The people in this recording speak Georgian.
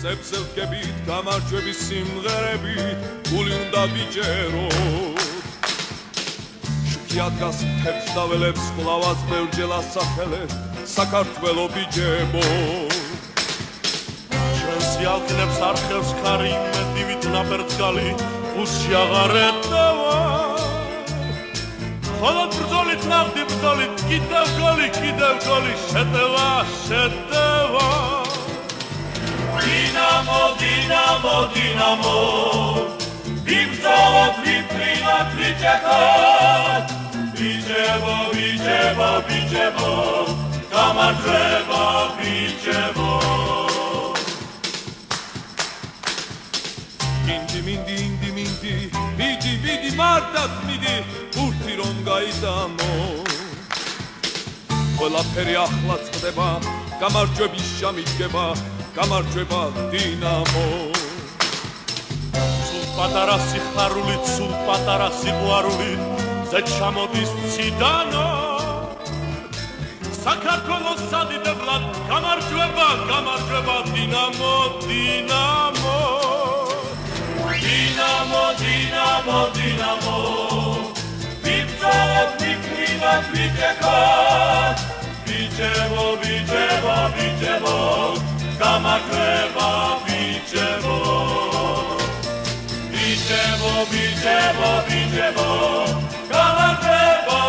წებზე ვდგებით გამარჯვების სიმღერები გული უნდა ვიჯეროთ შუქიად გას მთებს და ველებს ყლავას ბევრჯერ ასახელებ საქართველო ბიჯებო ჩვენს ალკნებს არხევს ხარი იმედივით ნაბერძგალი უსში აღარ ეტევა ხოლო ბრძოლით ნახდი ბრძოლით კიდევ გოლი შეტევა შეტევა დინამო დინამო დინამო ვიბრძოლოთ ვიფრინოთ ვიჭექოთ ვიჭებო ვიჭებო ვიჭებო გამარჯვება ვიჭებო ინდი მიდი მარტად მიდი ურთი რომ გაიტამო ყველაფერი ახლა წდება გამარჯვების შამიდგება გამარჯვება დინამო სულ პატარა სიხარული სულ პატარა სიყვარული ზე ჩამოდის ციდანო საქართველოს სადიდებლად გამარჯვება გამარჯვება დინამო დინამო დინამო დინამო დინამო ვიბრძოლოთ ვიფრინოთ ვიჭექოთ ვიჭებო ვიჭებო ვიჭებო გამარჯვება ვიჭებო ვიჭებო ვიჭებო ვიჭებო გამარჯვება